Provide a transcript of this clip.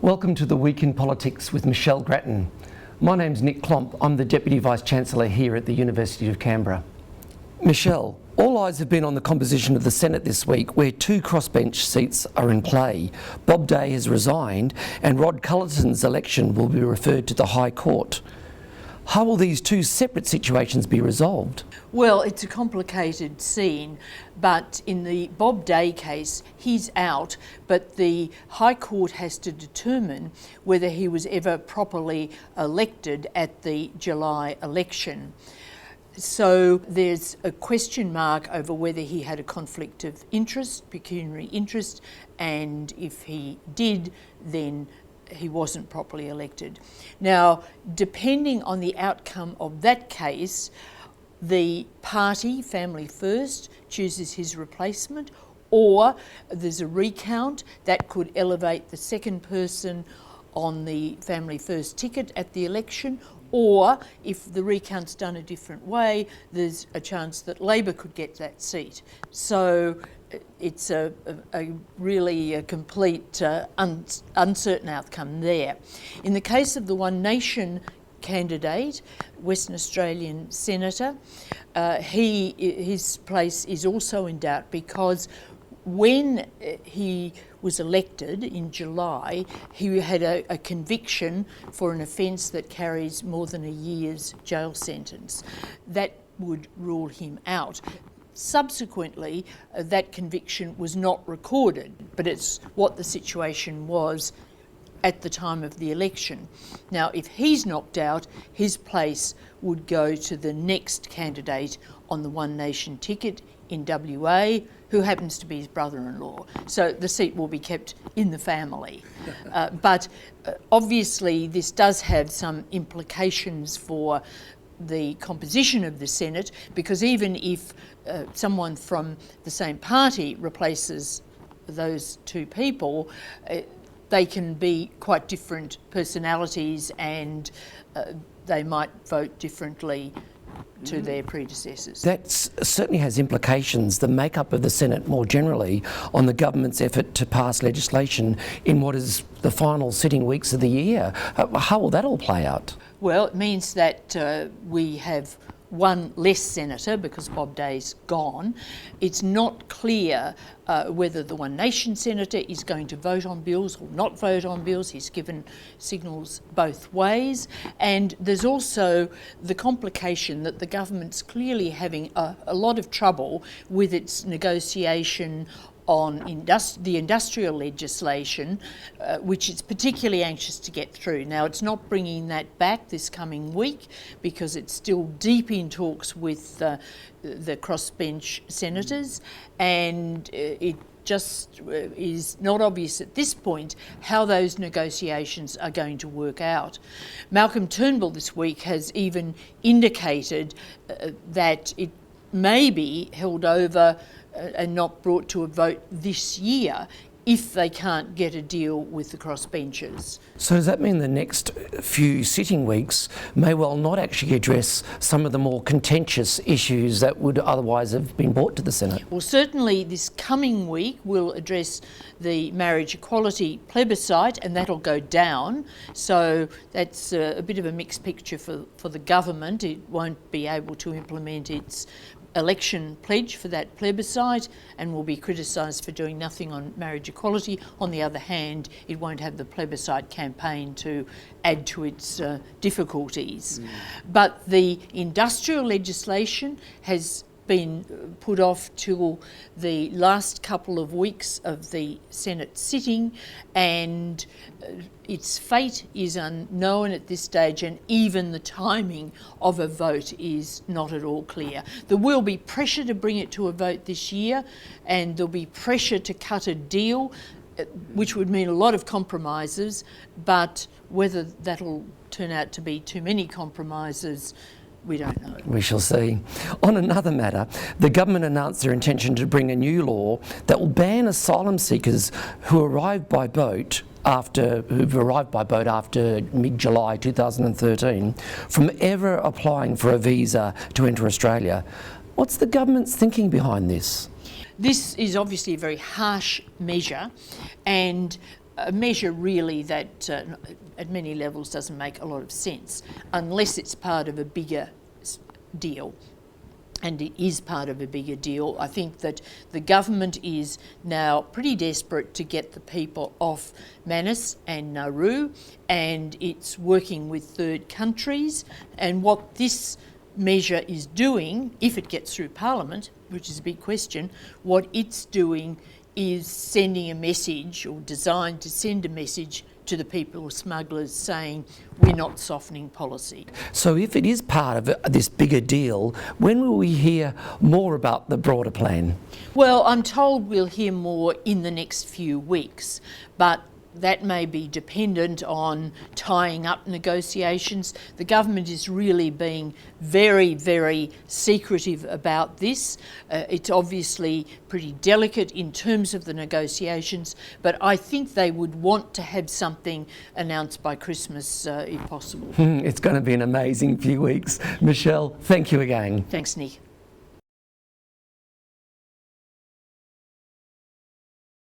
Welcome to the Week in Politics with Michelle Grattan. My name's Nick Klomp. I'm the Deputy Vice-Chancellor here at the University of Canberra. Michelle, all eyes have been on the composition of the Senate this week, where two crossbench seats are in play. Bob Day has resigned and Rod Culleton's election will be referred to the High Court. How will these two separate situations be resolved? Well, it's a complicated scene, but in the Bob Day case, he's out, but the High Court has to determine whether he was ever properly elected at the July election. So there's a question mark over whether he had a conflict of interest, pecuniary interest, and if he did, then he wasn't properly elected. Now, depending on the outcome of that case, the party, Family First, chooses his replacement, or there's a recount that could elevate the second person on the Family First ticket at the election, or if the recount's done a different way, there's a chance that Labor could get that seat. So it's a really complete uncertain outcome there. In the case of the One Nation candidate, Western Australian Senator, his place is also in doubt because when he was elected in July, he had a conviction for an offence that carries more than a year's jail sentence. That would rule him out. Subsequently, that conviction was not recorded, but it's what the situation was at the time of the election. Now, if he's knocked out, his place would go to the next candidate on the One Nation ticket in WA, who happens to be his brother-in-law. So the seat will be kept in the family. But obviously this does have some implications for the composition of the Senate, because even if someone from the same party replaces those two people, they can be quite different personalities and they might vote differently to their predecessors. That certainly has implications, the makeup of the Senate more generally, on the government's effort to pass legislation in what is the final sitting weeks of the year. How will that all play out? Well, it means that we have one less senator because Bob Day's gone. It's not clear whether the One Nation senator is going to vote on bills or not vote on bills. He's given signals both ways. And there's also the complication that the government's clearly having a lot of trouble with its negotiation on the industrial legislation, which it's particularly anxious to get through. Now, it's not bringing that back this coming week because it's still deep in talks with the crossbench senators, and it just is not obvious at this point how those negotiations are going to work out. Malcolm Turnbull this week has even indicated that it may be held over and not brought to a vote this year if they can't get a deal with the crossbenchers. So does that mean the next few sitting weeks may well not actually address some of the more contentious issues that would otherwise have been brought to the Senate? Well, certainly this coming week will address the marriage equality plebiscite, and that'll go down. So that's a bit of a mixed picture for the government. It won't be able to implement its election pledge for that plebiscite and will be criticised for doing nothing on marriage equality. On the other hand, it won't have the plebiscite campaign to add to its difficulties. But the industrial legislation has been put off till the last couple of weeks of the Senate sitting, and its fate is unknown at this stage, and even the timing of a vote is not at all clear. There will be pressure to bring it to a vote this year, and there'll be pressure to cut a deal, which would mean a lot of compromises, but whether that'll turn out to be too many compromises, we don't know. We shall see. On another matter, the government announced their intention to bring a new law that will ban asylum seekers who've arrived by boat after mid-July 2013 from ever applying for a visa to enter Australia. What's the government's thinking behind this? This is obviously a very harsh measure, and a measure really that at many levels doesn't make a lot of sense unless it's part of a bigger deal. And it is part of a bigger deal. I think that the government is now pretty desperate to get the people off Manus and Nauru, and it's working with third countries. And what this measure is doing, if it gets through Parliament, which is a big question, what it's doing is sending a message, or designed to send a message to the people or smugglers saying we're not softening policy. So if it is part of this bigger deal, when will we hear more about the broader plan? Well, I'm told we'll hear more in the next few weeks, but that may be dependent on tying up negotiations. The government is really being very, very secretive about this. It's obviously pretty delicate in terms of the negotiations, but I think they would want to have something announced by Christmas if possible. It's going to be an amazing few weeks. Michelle, thank you again. Thanks, Nick.